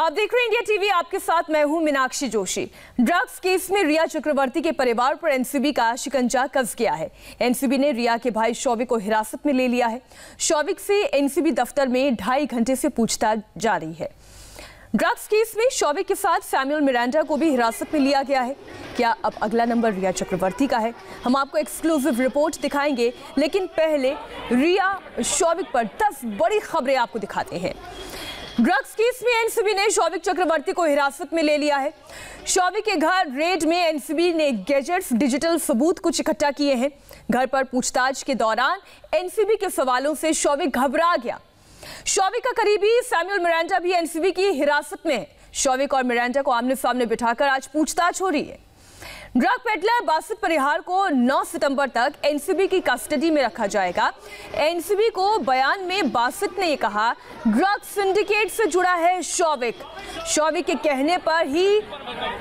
आप देख रहे हैं इंडिया टीवी, आपके साथ मैं हूं मीनाक्षी जोशी। ड्रग्स केस में रिया चक्रवर्ती के परिवार पर एनसीबी का शिकंजा कस गया है। एनसीबी ने रिया के भाई शौविक को हिरासत में ले लिया है। शौविक से एनसीबी दफ्तर में 2.5 घंटे से पूछताछ जारी है। ड्रग्स केस में शौविक के साथ सैमुअल मिरांडा को भी हिरासत में लिया गया है। क्या अब अगला नंबर रिया चक्रवर्ती का है? हम आपको एक्सक्लूसिव रिपोर्ट दिखाएंगे, लेकिन पहले रिया शौविक पर 10 बड़ी खबरें आपको दिखाते हैं। ड्रग्स केस में एनसीबी ने शौविक चक्रवर्ती को हिरासत में ले लिया है। शौविक के घर रेड में एनसीबी ने गैजेट्स, डिजिटल सबूत कुछ इकट्ठा किए हैं। घर पर पूछताछ के दौरान एनसीबी के सवालों से शौविक घबरा गया। शौविक का करीबी सैमुअल मिरांडा भी एनसीबी की हिरासत में है। शौविक और मिरांडा को आमने सामने बिठाकर आज पूछताछ हो रही है। ड्रग पेडलर बासित परिहार को 9 सितंबर तक एनसीबी की कस्टडी में रखा जाएगा। एनसीबी को बयान में बासित ने कहा, ड्रग सिंडिकेट से जुड़ा है शौविक। शौविक के कहने पर ही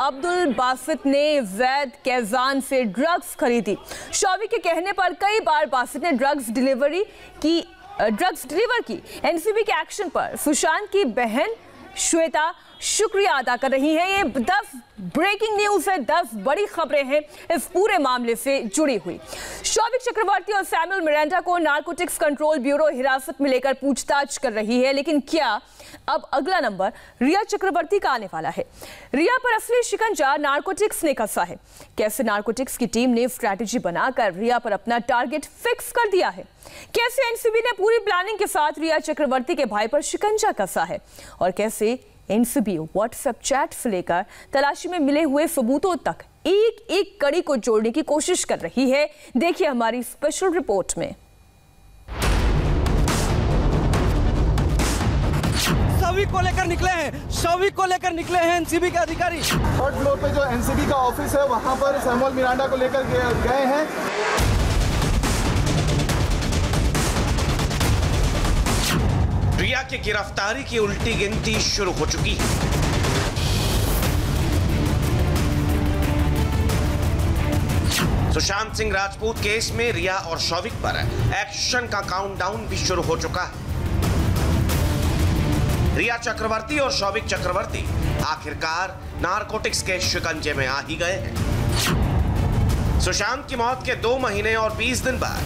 अब्दुल बासित ने वैद कैजान से ड्रग्स खरीदी। शौविक के कहने पर कई बार बासित ने ड्रग्स डिलीवर की। एनसीबी के एक्शन पर सुशांत की बहन श्वेता शुक्रिया अदा कर रही हैं। ये 10 ब्रेकिंग न्यूज है, 10 बड़ी खबरें हैं इस पूरे मामले से जुड़ी हुई। शौविक चक्रवर्ती और सैमुअल मिरांडा को नारकोटिक्स कंट्रोल ब्यूरो हिरासत में लेकर पूछताछ कर रही है, लेकिन क्या अब अगला नंबर रिया चक्रवर्ती का आने वाला है? रिया पर असली शिकंजा नारकोटिक्स ने कसा है। कैसे नारकोटिक्स की टीम ने स्ट्रैटेजी बनाकर रिया पर अपना टारगेट फिक्स कर दिया है? कैसे एनसीबी ने पूरी प्लानिंग के साथ रिया चक्रवर्ती के भाई पर शिकंजा कसा है? और कैसे एनसीबी व्हाट्सएप चैट से लेकर तलाशी में मिले हुए सबूतों तक एक एक कड़ी को जोड़ने की कोशिश कर रही है? देखिए हमारी स्पेशल रिपोर्ट में। शौविक को लेकर निकले हैं एनसीबी के अधिकारी। 3rd फ्लोर पे जो एनसीबी का ऑफिस है वहां पर सैमुअल मिरांडा को लेकर गए हैं। रिया की गिरफ्तारी की उल्टी गिनती शुरू हो चुकी है। सुशांत सिंह राजपूत केस में रिया और शौविक पर एक्शन का काउंटडाउन भी शुरू हो चुका है। रिया चक्रवर्ती और शौविक चक्रवर्ती आखिरकार नारकोटिक्स के शिकंजे में आ ही गए हैं। सुशांत की मौत के 2 महीने और 20 दिन बाद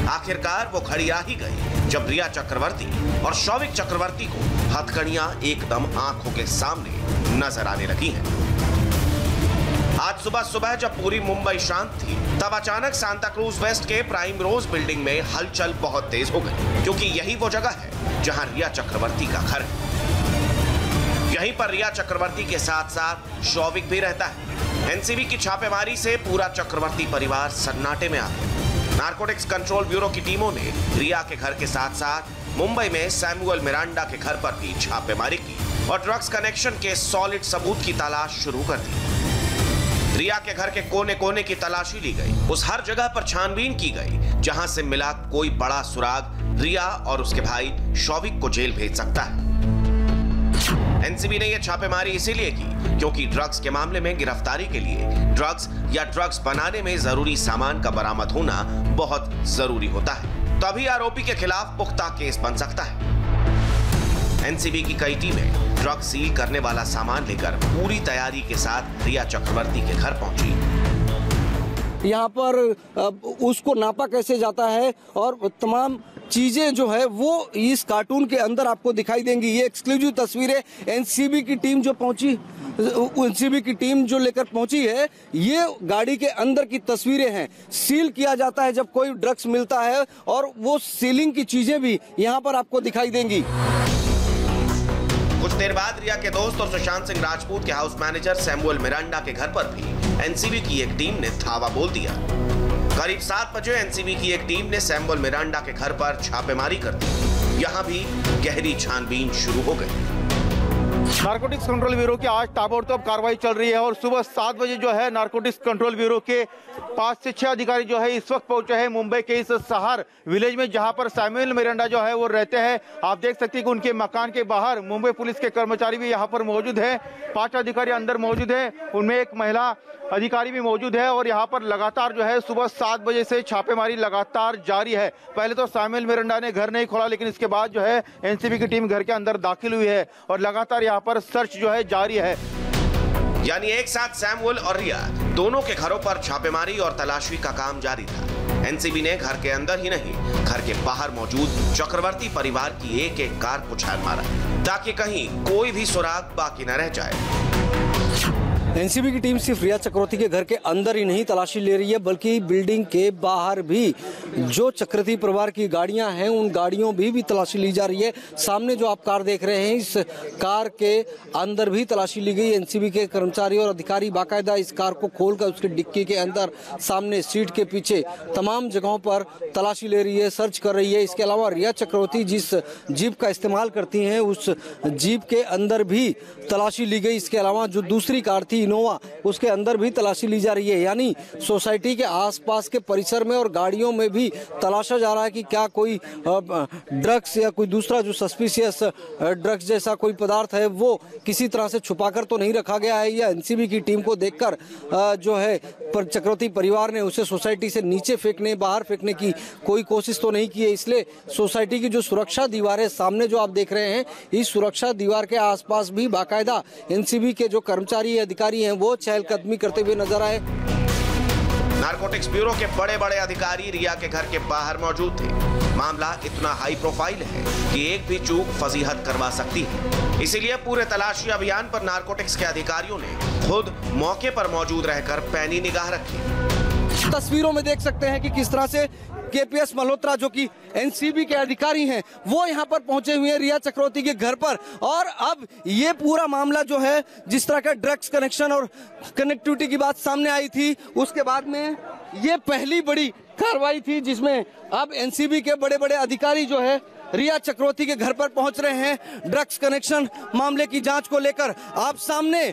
आखिरकार वो घड़ी आ ही गई जब रिया चक्रवर्ती और शौविक चक्रवर्ती को हथकड़ियां एकदम आंखों के सामने नजर आने लगी हैं। आज सुबह जब पूरी मुंबई शांत थी, तब अचानक सांता क्रूज वेस्ट के प्राइम रोज बिल्डिंग में हलचल बहुत तेज हो गई, क्योंकि यही वो जगह है जहां रिया चक्रवर्ती का घर है। यहीं पर रिया चक्रवर्ती के साथ साथ शौविक भी रहता है। एनसीबी की छापेमारी से पूरा चक्रवर्ती परिवार सन्नाटे में आ गया। नारकोटिक्स कंट्रोल ब्यूरो की टीमों ने रिया के घर के साथ साथ मुंबई में सैमुअल मिरांडा के घर पर भी छापेमारी की और ड्रग्स कनेक्शन के सॉलिड सबूत की तलाश शुरू कर दी। रिया के घर के कोने कोने की तलाशी ली गई। उस हर जगह पर छानबीन की गई जहां से मिला कोई बड़ा सुराग रिया और उसके भाई शौविक को जेल भेज सकता है। एनसीबी ने यह छापेमारी इसीलिए की क्योंकि ड्रग्स के मामले में गिरफ्तारी के लिए ड्रग्स या ड्रग्स बनाने में जरूरी सामान का बरामद होना बहुत जरूरी होता है, तभी आरोपी के खिलाफ पुख्ता केस बन सकता है। एनसीबी की कई टीमें ड्रग सील करने वाला सामान लेकर पूरी तैयारी के साथ रिया चक्रवर्ती के घर पहुंची। यहाँ पर उसको नापा कैसे जाता है और तमाम चीजें जो है वो इस कार्टून के अंदर आपको दिखाई देंगी। ये एक्सक्लूसिव तस्वीरें एनसीबी की टीम जो लेकर पहुंची है, ये गाड़ी के अंदर की तस्वीरें हैं। सील किया जाता है जब कोई ड्रग्स मिलता है, और वो सीलिंग की चीजें भी यहाँ पर आपको दिखाई देंगी। कुछ देर बाद रिया के दोस्त और सुशांत सिंह राजपूत के हाउस मैनेजर सैमुअल मिरांडा के घर पर भी एनसीबी की एक टीम ने धावा बोल दिया। करीब 7 बजे एनसीबी की एक टीम ने सैमुअल मिरांडा के घर पर छापेमारी कर दी। यहां भी गहरी छानबीन शुरू हो गई। नारकोटिक्स कंट्रोल ब्यूरो की आज ताबड़तोड़ कार्रवाई चल रही है और सुबह 7 बजे जो है नारकोटिक्स कंट्रोल ब्यूरो के 5 से 6 अधिकारी जो है इस वक्त पहुंचे हैं मुंबई के इस सहार विलेज में, जहां पर सैमुअल मिरांडा जो है वो रहते हैं। आप देख सकते हैं कि उनके मकान के बाहर मुंबई पुलिस के कर्मचारी भी यहां पर मौजूद है। 5 अधिकारी अंदर मौजूद है, उनमें एक महिला अधिकारी भी मौजूद है और यहाँ पर लगातार जो है सुबह 7 बजे से छापेमारी लगातार जारी है। पहले तो सैमुअल मिरांडा ने घर नहीं खोला, लेकिन इसके बाद जो है एनसीबी की टीम घर के अंदर दाखिल हुई है और लगातार यहाँ पर सर्च जो है जारी है। यानी एक साथ सैमुअल और रिया दोनों के घरों पर छापेमारी और तलाशी का काम जारी था। एनसीबी ने घर के अंदर ही नहीं, घर के बाहर मौजूद चक्रवर्ती परिवार की एक एक कार को छान मारा ताकि कहीं कोई भी सुराग बाकी न रह जाए। एनसीबी की टीम सिर्फ रिया चक्रवर्ती के घर के अंदर ही नहीं तलाशी ले रही है, बल्कि बिल्डिंग के बाहर भी जो चक्रवर्ती परिवार की गाड़ियां हैं उन गाड़ियों भी तलाशी ली जा रही है। सामने जो आप कार देख रहे हैं, इस कार के अंदर भी तलाशी ली गई। एनसीबी के कर्मचारी और अधिकारी बाकायदा इस कार को खोलकर उसके डिक्की के अंदर, सामने सीट के पीछे तमाम जगहों पर तलाशी ले रही है, सर्च कर रही है। इसके अलावा रिया चक्रवर्ती जिस जीप का इस्तेमाल करती हैं उस जीप के अंदर भी तलाशी ली गई। इसके अलावा जो दूसरी कार थी इनोवा, उसके अंदर भी तलाशी ली जा रही है। यानी सोसाइटी के आसपास के परिसर में और गाड़ियों में भी तलाशा जा रहा है कि क्या कोई ड्रग्स या कोई दूसरा जो सस्पिशियस ड्रग्स जैसा कोई पदार्थ है वो किसी तरह से छुपाकर तो नहीं रखा गया है, या एनसीबी की टीम को देखकर जो है चक्रवर्ती परिवार ने उसे सोसाइटी से नीचे फेंकने, बाहर फेंकने की कोई कोशिश तो नहीं की है। इसलिए सोसाइटी की जो सुरक्षा दीवार है सामने जो आप देख रहे हैं, इस सुरक्षा दीवार के आसपास भी बाकायदा एनसीबी के जो कर्मचारी अधिकारी हैं वो चहलकदमी करते हुए नजर आए। नारकोटिक्स ब्यूरो के बड़े बड़े अधिकारी रिया के घर के बाहर मौजूद थे। मामला इतना हाई प्रोफाइल है कि एक भी चूक फजीहत करवा सकती है। इसीलिए पूरे तलाशी अभियान पर नारकोटिक्स के अधिकारियों ने खुद मौके पर मौजूद रहकर पैनी निगाह रखी। तस्वीरों में देख सकते हैं कि किस तरह से केपीएस मल्होत्रा जो कि एनसीबी के अधिकारी हैं वो यहाँ पर पहुंचे हुए हैं रिया चक्रवर्ती के घर पर। और अब ये पूरा मामला जो है, जिस तरह का ड्रग्स कनेक्शन और कनेक्टिविटी की बात सामने आई थी, उसके बाद में ये पहली बड़ी कार्रवाई थी जिसमें अब एनसीबी के बड़े बड़े अधिकारी जो है रिया चक्रवर्ती के घर पर पहुंच रहे हैं। ड्रग्स कनेक्शन मामले की जांच को लेकर आप सामने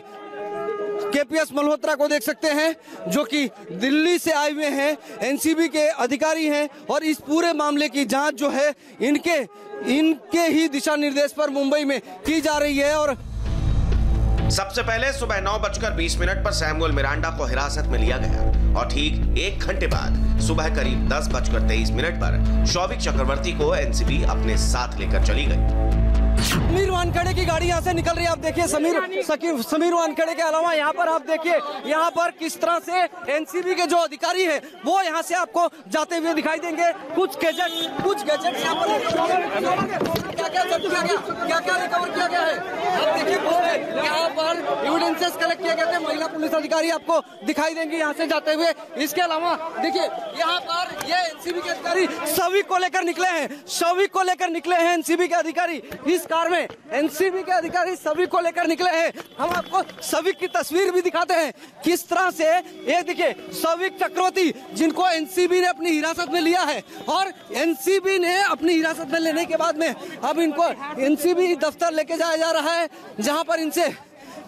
केपीएस मल्होत्रा को देख सकते हैं जो कि दिल्ली से आए हुए हैं, एनसीबी के अधिकारी हैं और इस पूरे मामले की जांच जो है इनके ही दिशा निर्देश पर मुंबई में की जा रही है। और सबसे पहले सुबह 9:20 पर सैमुअल मिरांडा को हिरासत में लिया गया और ठीक 1 घंटे बाद सुबह करीब 10:23 पर शौविक चक्रवर्ती को एनसीबी अपने साथ लेकर चली गई। समीर वानखेड़े की गाड़ी यहाँ से निकल रही है। आप देखिए समीर वानखेड़े के अलावा यहाँ पर आप देखिए यहाँ पर किस तरह से एनसीबी के जो अधिकारी हैं वो यहाँ से आपको जाते हुए दिखाई देंगे। कुछ गैजेट यहाँ पर क्या रिकवर किया गया है। आप देखिए यहाँ पर एविडेंसेस कलेक्ट किए गए थे। महिला पुलिस अधिकारी आपको दिखाई देंगे यहाँ से जाते हुए। इसके अलावा देखिए यहाँ पर ये एनसीबी के अधिकारी शौविक को लेकर निकले हैं एनसीबी के अधिकारी। इस कार में एनसीबी के अधिकारी शौविक को लेकर निकले हैं। हम आपको शौविक की तस्वीर भी दिखाते हैं किस तरह से। ये देखिए शौविक चक्रवर्ती जिनको एनसीबी ने अपनी हिरासत में लिया है और एनसीबी ने अपनी हिरासत में लेने के बाद में अब इनको एनसीबी दफ्तर लेके जाया जा रहा है जहां पर इनसे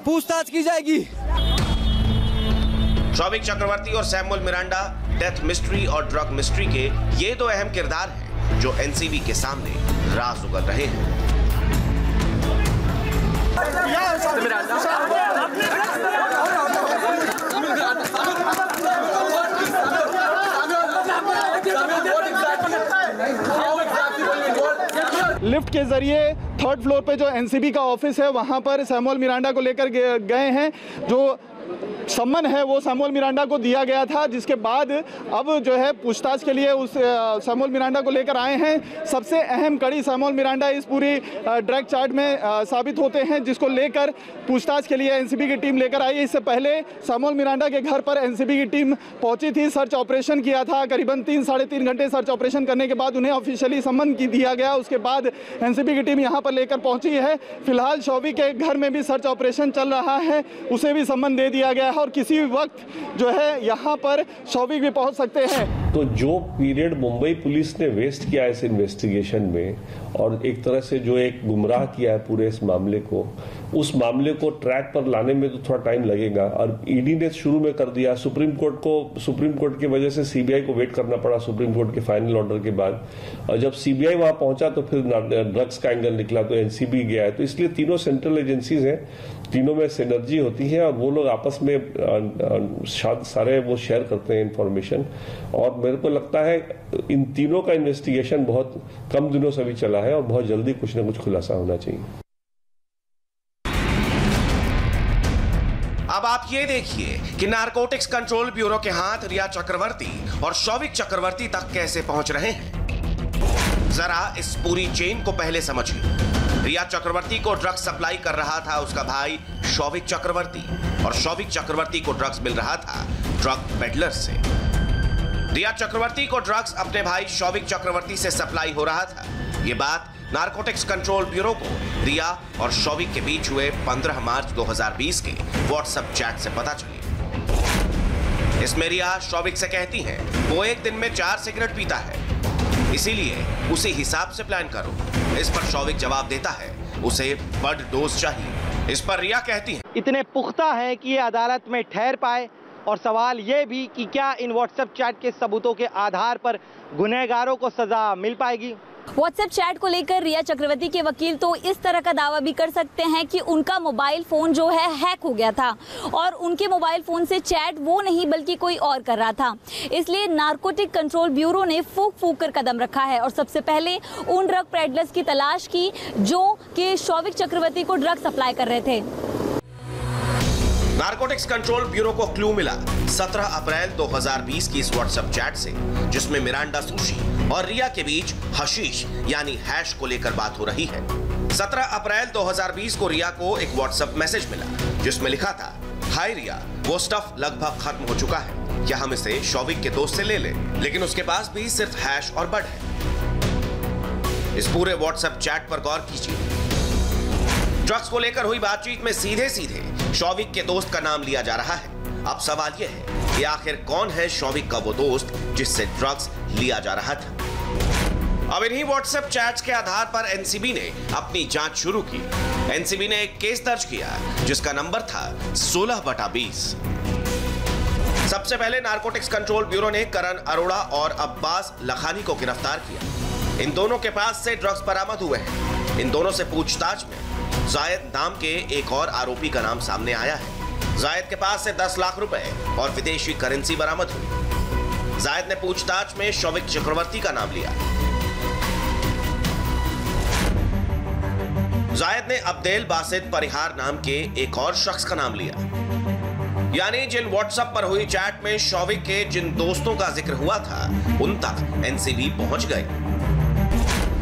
पूछताछ की जाएगी। शौविक चक्रवर्ती और सैमुअल मिरांडा डेथ मिस्ट्री और ड्रग मिस्ट्री के ये 2 अहम किरदार हैं जो एनसीबी के सामने राज उगल रहे हैं। लिफ्ट के जरिए 3rd फ्लोर पे जो एनसीबी का ऑफिस है वहां पर सैमुअल मिरांडा को लेकर गए हैं। जो सम्मन है वो सैमुअल मिरांडा को दिया गया था, जिसके बाद अब जो है पूछताछ के लिए उस सैमुअल मिरांडा को लेकर आए हैं। सबसे अहम कड़ी सैमुअल मिरांडा इस पूरी ड्रग चार्ट में साबित होते हैं, जिसको लेकर पूछताछ के लिए एनसीबी की टीम लेकर आई है। इससे पहले सैमुअल मिरांडा के घर पर एनसीबी की टीम पहुंची थी, सर्च ऑपरेशन किया था। करीबन 3-साढ़े 3 घंटे सर्च ऑपरेशन करने के बाद उन्हें ऑफिशियली सम्मन दिया गया। उसके बाद एनसीबी की टीम यहाँ पर लेकर पहुंची है। फिलहाल शौविक के घर में भी सर्च ऑपरेशन चल रहा है, उसे भी सम्मन दे दिया गया है और किसी भी वक्त जो है यहाँ पर शौविक भी पहुँच सकते हैं। तो जो पीरियड मुंबई पुलिस ने वेस्ट किया इस इन्वेस्टिगेशन में और एक तरह से जो एक गुमराह किया है पूरे इस मामले को, उस मामले को ट्रैक पर लाने में तो थोड़ा टाइम लगेगा। और ईडी ने शुरू में कर दिया, सुप्रीम कोर्ट की वजह से सीबीआई को वेट करना पड़ा सुप्रीम कोर्ट के फाइनल ऑर्डर के बाद। और जब सीबीआई वहां पहुंचा तो फिर ड्रग्स का एंगल निकला, तो एनसीबी गया है। तो इसलिए तीनों सेंट्रल एजेंसीज हैं, तीनों में सिनर्जी होती है और वो लोग आपस में सारे वो शेयर करते हैं इंफॉर्मेशन। और मेरे को लगता है इन तीनों का इन्वेस्टिगेशन बहुत कम दिनों से भी चला है और बहुत जल्दी कुछ ना कुछ खुलासा होना चाहिए। अब आप ये देखिए कि नारकोटिक्स कंट्रोल ब्यूरो के हाथ रिया चक्रवर्ती और शौविक चक्रवर्ती तक कैसे पहुंच रहे हैं। जरा इस पूरी चेन को पहले समझिए। रिया चक्रवर्ती को ड्रग्स सप्लाई कर रहा था उसका भाई शौविक चक्रवर्ती, और शौविक चक्रवर्ती को ड्रग्स मिल रहा था ड्रग पेडलर से। रिया चक्रवर्ती को ड्रग्स अपने भाई शौविक चक्रवर्ती से सप्लाई हो रहा था। ये बात नारकोटिक्स कंट्रोल ब्यूरो को रिया और शौविक के बीच हुए 15 मार्च 2020 के व्हाट्सएप चैट से पता चली। इसमें रिया शौविक से कहती है वो एक दिन में 4 सिगरेट पीता है, इसीलिए उसी हिसाब से प्लान करो। इस पर शौविक जवाब देता है उसे बड़ डोज चाहिए। इस पर रिया कहती है इतने पुख्ता है कि ये अदालत में ठहर पाए, और सवाल ये भी कि क्या इन व्हाट्सएप चैट के सबूतों के आधार पर गुनहगारों को सजा मिल पाएगी। व्हाट्सएप चैट को लेकर रिया चक्रवर्ती के वकील तो इस तरह का दावा भी कर सकते हैं कि उनका मोबाइल फोन जो है हैक हो गया था और उनके मोबाइल फोन से चैट वो नहीं बल्कि कोई और कर रहा था। इसलिए नारकोटिक कंट्रोल ब्यूरो ने फूक कर कदम रखा है और सबसे पहले उन ड्रग पेडलर्स की तलाश की जो कि शौविक चक्रवर्ती को ड्रग सप्लाई कर रहे थे। नारकोटिक्स कंट्रोल ब्यूरो को क्लू मिला 17 अप्रैल 2020 की इस व्हाट्सएप चैट से, जिसमें मिरांडा सुशी और रिया के बीच हशीश यानी हैश को लेकर बात हो रही है। 17 अप्रैल 2020 को रिया को एक व्हाट्सएप मैसेज मिला जिसमें लिखा था, हाय रिया, वो स्टफ लगभग खत्म हो चुका है, क्या हम इसे शौविक के दोस्त से ले लें? लेकिन उसके पास भी सिर्फ हैश और बड है। इस पूरे व्हाट्सएप चैट पर गौर कीजिए। ड्रग्स को लेकर हुई बातचीत में सीधे शौविक के दोस्त का नाम लिया जा रहा है। अब सवाल यह है कि आखिर कौन है शौविक का वो दोस्त जिससे ड्रग्स लिया जा रहा था। अब इन्हीं व्हाट्सएप चैट्स के आधार पर एनसीबी ने अपनी जांच शुरू की। एनसीबी ने एक केस दर्ज किया जिसका नंबर था 16/20। सबसे पहले नारकोटिक्स कंट्रोल ब्यूरो ने करण अरोड़ा और अब्बास लखानी को गिरफ्तार किया। इन दोनों के पास से ड्रग्स बरामद हुए हैं। इन दोनों से पूछताछ में जायद नाम के एक और आरोपी का नाम सामने आया है। जायद के पास से 10 लाख रुपए और विदेशी करेंसी बरामद हुई। जायद ने पूछताछ में शौविक चक्रवर्ती का नाम लिया। जायद ने अब्देल बासित परिहार नाम के एक और शख्स का नाम लिया। यानी जिन व्हाट्सएप पर हुई चैट में शौविक के जिन दोस्तों का जिक्र हुआ था उन तक एनसीबी पहुंच गए।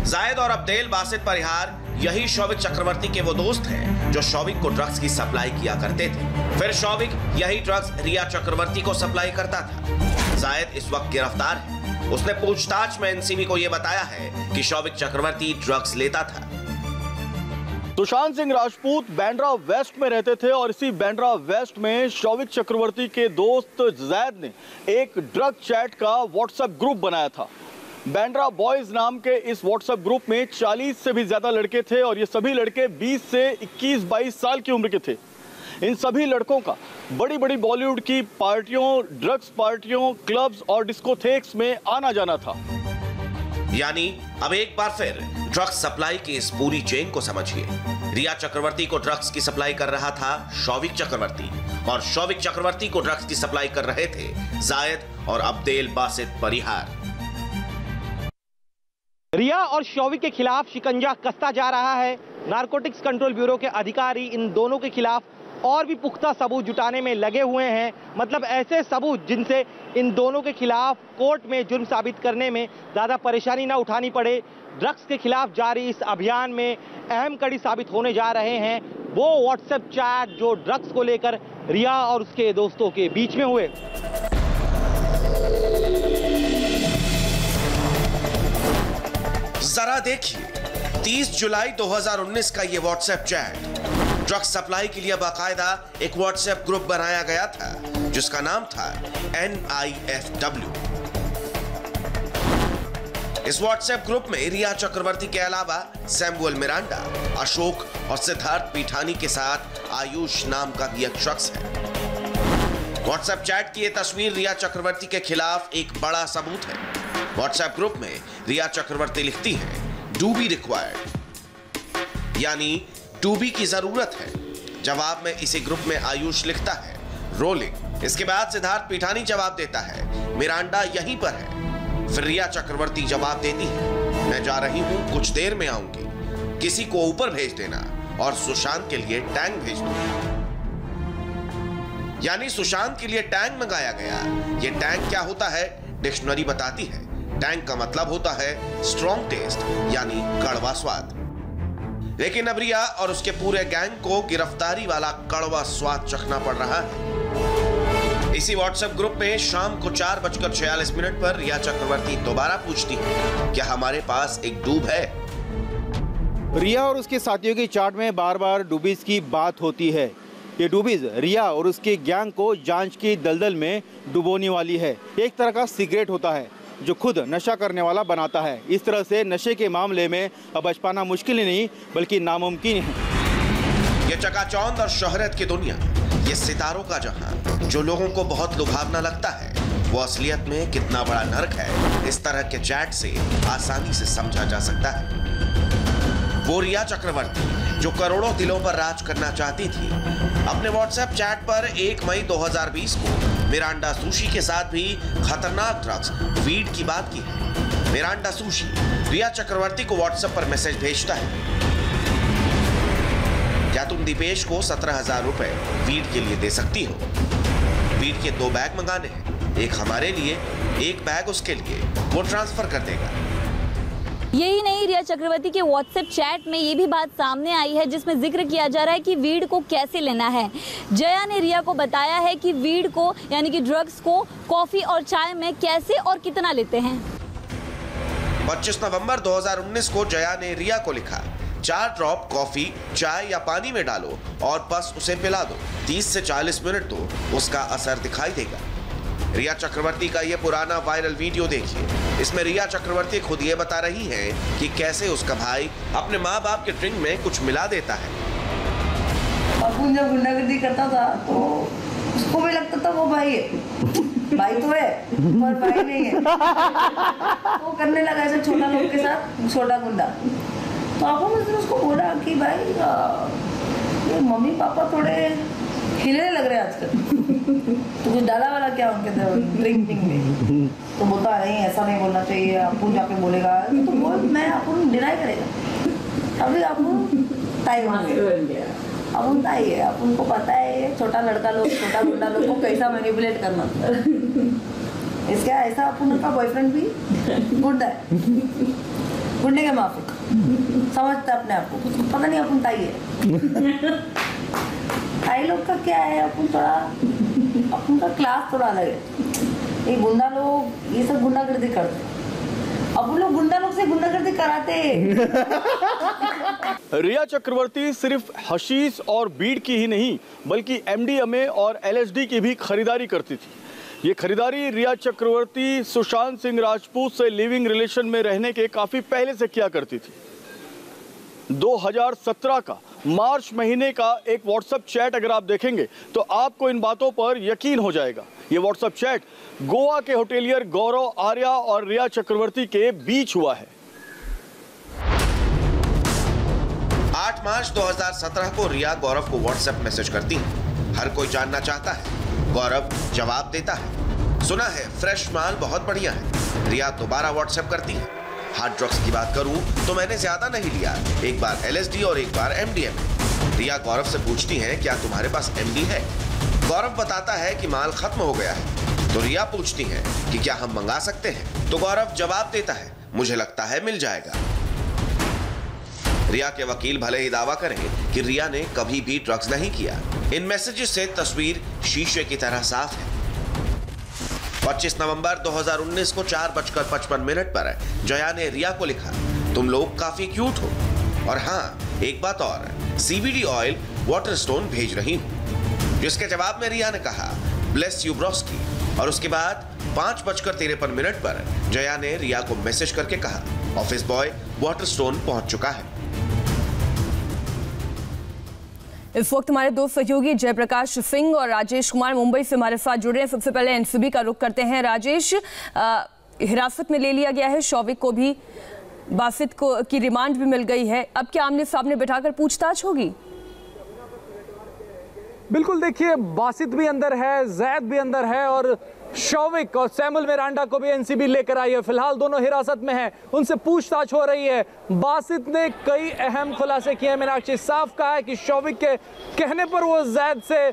जायद और अब्देल बासित परिहार यही शौविक चक्रवर्ती के वो दोस्त हैं जो शौविक को ड्रग्स की सप्लाई किया करते थे। फिर शौविक यही ड्रग्स रिया चक्रवर्ती को सप्लाई करता था। जायद इस वक्त गिरफ्तार है। उसने पूछताछ में एनसीबी को यह बताया है कि शौविक चक्रवर्ती ड्रग्स लेता था। सुशांत सिंह राजपूत बांद्रा वेस्ट में रहते थे और इसी बांद्रा वेस्ट में शौविक चक्रवर्ती के दोस्त जायद ने एक ड्रग चैट का व्हाट्सएप ग्रुप बनाया था। बांद्रा बॉयज नाम के इस व्हाट्सएप ग्रुप में 40 से भी ज्यादा लड़के थे और ये सभी लड़के 20 से 21-22 साल की उम्र के थे। इन सभी लड़कों का बड़ी बड़ी बॉलीवुड की पार्टियों, ड्रग्स पार्टियों, क्लब्स और डिस्कोथेक्स में आना जाना था। यानी अब एक बार फिर ड्रग्स सप्लाई की इस पूरी चेन को समझिए। रिया चक्रवर्ती को ड्रग्स की सप्लाई कर रहा था शौविक चक्रवर्ती और शौविक चक्रवर्ती को ड्रग्स की सप्लाई कर रहे थे जायद और अब्देल बासित परिहार। रिया और शौविक के खिलाफ शिकंजा कसता जा रहा है। नारकोटिक्स कंट्रोल ब्यूरो के अधिकारी इन दोनों के खिलाफ और भी पुख्ता सबूत जुटाने में लगे हुए हैं। मतलब ऐसे सबूत जिनसे इन दोनों के खिलाफ कोर्ट में जुर्म साबित करने में ज़्यादा परेशानी ना उठानी पड़े। ड्रग्स के खिलाफ जारी इस अभियान में अहम कड़ी साबित होने जा रहे हैं वो व्हाट्सएप चैट जो ड्रग्स को लेकर रिया और उसके दोस्तों के बीच में हुए। जरा देखिए 30 जुलाई 2019 का ये व्हाट्सएप चैट। ड्रग्स सप्लाई के लिए बाकायदा एक व्हाट्सएप ग्रुप बनाया गया था जिसका नाम था NIFW। इस व्हाट्सएप ग्रुप में रिया चक्रवर्ती के अलावा सैमुअल मिरांडा, अशोक और सिद्धार्थ पीठानी के साथ आयुष नाम का भी एक शख्स है। व्हाट्सएप चैट की ये तस्वीर रिया चक्रवर्ती के खिलाफ एक बड़ा सबूत है। व्हाट्सएप ग्रुप में रिया चक्रवर्ती लिखती है डू बी रिक्वायर्ड, यानी टू बी की जरूरत है। जवाब में इसी ग्रुप में आयुष लिखता है रोलिंग। इसके बाद सिद्धार्थ पीठानी जवाब देता है मिरांडा यहीं पर है। फिर रिया चक्रवर्ती जवाब देती है मैं जा रही हूं, कुछ देर में आऊंगी, किसी को ऊपर भेज देना और सुशांत के लिए टैंक भेज दो। यानी सुशांत के लिए टैंक मंगाया गया। ये टैंक क्या होता है डिक्शनरी बताती है, टैंक का मतलब होता है स्ट्रॉन्ग टेस्ट, यानी कड़वा स्वाद। लेकिन अब रिया और उसके पूरे गैंग को गिरफ्तारी वाला कड़वा स्वाद चखना पड़ रहा है। इसी व्हाट्सएप ग्रुप में शाम को 4:46 पर रिया चक्रवर्ती दोबारा पूछती है क्या हमारे पास एक डूब है। रिया और उसके साथियों की चाट में बार बार डूबीज की बात होती है। ये डूबीज रिया और उसके गैंग को जांच की दलदल में डुबोने वाली है। एक तरह का सिगरेट होता है जो खुद नशा करने वाला बनाता है। इस तरह से नशे के मामले में अब बच पाना मुश्किल ही नहीं बल्कि नामुमकिन है। ये चकाचौंध और शोहरत की दुनिया, ये सितारों का जहां जो लोगों को बहुत लुभावना लगता है, वो असलियत में कितना बड़ा नर्क है इस तरह के चैट से आसानी से समझा जा सकता है। वो रिया चक्रवर्ती जो करोड़ों दिलों पर राज करना चाहती थी, अपने व्हाट्सएप चैट पर 1 मई 2020 को मिरांडा सुशी के साथ भी खतरनाक ड्रग्स वीड की बात की है। मिरांडा सुशी रिया चक्रवर्ती को व्हाट्सएप पर मैसेज भेजता है क्या तुम दीपेश को 17,000 रुपए वीड के लिए दे सकती हो। वीड के 2 बैग मंगाने हैं, एक हमारे लिए, एक बैग उसके लिए, वो ट्रांसफर कर देगा। यही नहीं, रिया चक्रवर्ती के व्हाट्सएप चैट में ये भी बात सामने आई है जिसमें जिक्र किया जा रहा है कि वीड को कैसे लेना है। जया ने रिया को बताया है कि वीड को यानी कि ड्रग्स को कॉफी और चाय में कैसे और कितना लेते हैं। 25 नवंबर 2019 को जया ने रिया को लिखा 4 ड्रॉप कॉफी चाय या पानी में डालो और बस उसे पिला दो, 30 से 40 मिनट तो उसका असर दिखाई देगा। रिया चक्रवर्ती का ये पुराना वायरल वीडियो देखिए। इसमें रिया चक्रवर्ती खुद ये बता रही है कि कैसे उसका भाई अपने माँ बाप के ड्रिंक में कुछ मिला देता है। अपन जब गुंडागर्दी करता था तो उसको भी लगता था वो भाई है, भाई तो है पर भाई नहीं है। वो करने लगा ऐसे छोटा लोग के साथ छोटा गुंडा। तो आपको मैं उसको बोला कि भाई ये मम्मी पापा थोड़े हिलने लग रहे हैं आजकल, तो कुछ डाला वाला क्या उनके ड्रिंकिंग में। तो बोलता नहीं ऐसा नहीं बोलना चाहिए, आपको जाके बोलेगा तो बोल मैं आपको डिनाई करेगा। अभी आपको ताई होंगे, अब उनका ही है, अब उनको पता है ये छोटा लड़का लोग छोटा गुंडा लोग को कैसा मैनिपुलेट करना। इसका ऐसा अपन का बॉयफ्रेंड भी गुंडा है, गुंडे के माफिक समझता अपने आप को, पता नहीं अपन ताई है। ताई लोग का क्या है, अपन थोड़ा अपन का क्लास थोड़ा अलग है। ये गुंडा लोग ये सब गुंडागर्दी करते, अब लोग गुंडा लोग से गुंडागर्दी कराते हैं। रिया चक्रवर्ती सिर्फ हशीश और बीड़ की ही नहीं बल्कि MDMA और LSD की भी खरीदारी करती थी। ये खरीदारी रिया चक्रवर्ती सुशांत सिंह राजपूत से लिविंग रिलेशन में रहने के काफी पहले से किया करती थी। 2017 का मार्च महीने का एक व्हाट्सएप चैट अगर आप देखेंगे तो आपको इन बातों पर यकीन हो जाएगा। ये व्हाट्सएप चैट गोवा के होटेलियर गौरव आर्या और रिया चक्रवर्ती के बीच हुआ है। 8 मार्च 2017 को रिया गौरव को व्हाट्सएप मैसेज करती है। हर कोई जानना चाहता है, गौरव जवाब देता है सुना है फ्रेश माल बहुत बढ़िया है। रिया दोबारा व्हाट्सएप करती है हार्ड ड्रग्स की बात करूं तो मैंने ज्यादा नहीं लिया, एक बार LSD और एक बार MDMA। रिया गौरव से पूछती है क्या तुम्हारे पास MD है। गौरव बताता है कि माल खत्म हो गया है। तो रिया पूछती है कि क्या हम मंगा सकते हैं, तो गौरव जवाब देता है मुझे लगता है मिल जाएगा। रिया के वकील भले ही दावा करें कि रिया ने कभी भी ड्रग्स नहीं किया, इन मैसेजेस से तस्वीर शीशे की तरह साफ है। 25 नवंबर 2019 को 4:55 पर जया ने रिया को लिखा तुम लोग काफी क्यूट हो, और हाँ एक बात और, CBD ऑयल वाटर स्टोन भेज रही हूं। जिसके जवाब में रिया ने कहा ब्लेस यू ब्रोस्की, और उसके बाद 5:53 पर जया ने रिया को मैसेज करके कहा, ऑफिस बॉय वाटरस्टोन पहुंच चुका है। इस वक्त हमारे दो सहयोगी जयप्रकाश सिंह और राजेश कुमार मुंबई से हमारे साथ जुड़े हैं। सबसे पहले एनसीबी का रुख करते हैं। राजेश, हिरासत में ले लिया गया है शौविक को भी, बासित को की रिमांड भी मिल गई है। अब क्या आमने सामने बिठाकर पूछताछ होगी? बिल्कुल, देखिए बासित भी अंदर है, जैद भी अंदर है और शौविक और सैमुअल मिरांडा को भी एनसीबी लेकर आई है। फिलहाल दोनों हिरासत में हैं, उनसे पूछताछ हो रही है। बासित ने कई अहम खुलासे किए हैं। मीनाक्षी साफ कहा है कि शौविक के कहने पर वो जैद से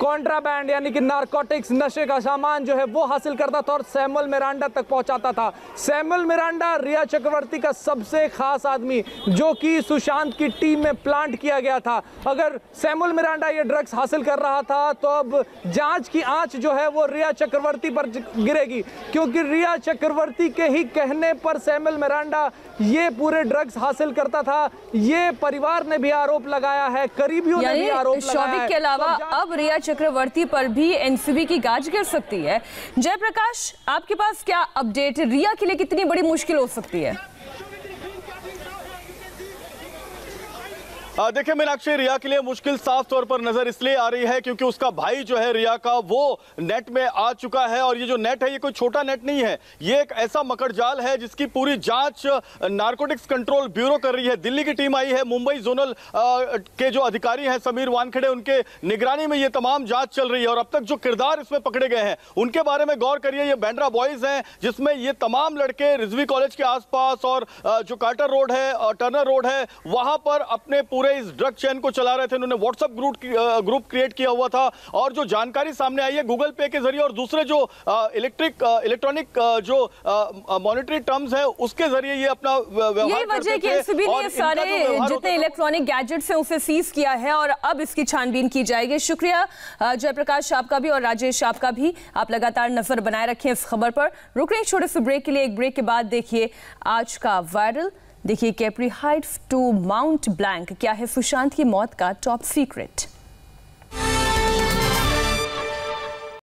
कॉन्ट्राबैंड यानी कि नारकोटिक्स, नशे का सामान जो है वो हासिल करता था और सैमुअल मिरांडा तक पहुंचाता था। सैमुअल मिरांडा रिया चक्रवर्ती का सबसे खास आदमी, जो कि सुशांत की टीम में प्लांट किया गया था। अगर सैमुअल मिरांडा ये ड्रग्स हासिल कर रहा था तो अब जांच की आंच जो है वो रिया चक्रवर्ती पर गिरेगी, क्योंकि रिया चक्रवर्ती के ही कहने पर सैमुअल मिरांडा ये पूरे ड्रग्स हासिल करता था। ये परिवार ने भी आरोप लगाया है, करीबियों ने भी आरोप लगाया है। शौविक के अलावा अब रिया चक्रवर्ती पर भी एनसीबी की गाज गिर सकती है। जयप्रकाश, आपके पास क्या अपडेट है? रिया के लिए कितनी बड़ी मुश्किल हो सकती है? देखिए मीनाक्षी, रिया के लिए मुश्किल साफ तौर पर नजर इसलिए आ रही है क्योंकि उसका भाई जो है रिया का, वो नेट में आ चुका है। और ये जो नेट है ये कोई छोटा नेट नहीं है, ये एक ऐसा मकड़जाल है जिसकी पूरी जांच नारकोटिक्स कंट्रोल ब्यूरो कर रही है। दिल्ली की टीम आई है, मुंबई जोनल के जो अधिकारी हैं समीर वानखेड़े, उनके निगरानी में ये तमाम जांच चल रही है। और अब तक जो किरदार इसमें पकड़े गए हैं उनके बारे में गौर करिए। ये बैंड्रा बॉयज हैं, जिसमें ये तमाम लड़के रिजवी कॉलेज के आसपास और जो कार्टर रोड है, टर्नर रोड है, वहां पर अपने पूरे इस ड्रग चेन को चला रहे थे। उन्होंने व्हाट्सएप ग्रुप क्रिएट किया हुआ था और जो जानकारी सामने आई है गूगल पे के जरिए और दूसरे जो इलेक्ट्रॉनिक जो मॉनेटरी टर्म्स है उसके जरिए ये अपना व्यवहार करते थे। एनसीबी ने सारे जितने इलेक्ट्रॉनिक गैजेट्स हैं उसे सीज किया है और अब इसकी छानबीन की जाएगी। शुक्रिया जयप्रकाश आपका भी और राजेश आपका भी। आप लगातार नजर बनाए रखें इस खबर पर। रुक रहे छोटे से ब्रेक के लिए। एक ब्रेक के बाद देखिए आज का वायरल, देखिए Capri Heights to Mount Blanc, क्या है सुशांत की मौत का टॉप सीक्रेट।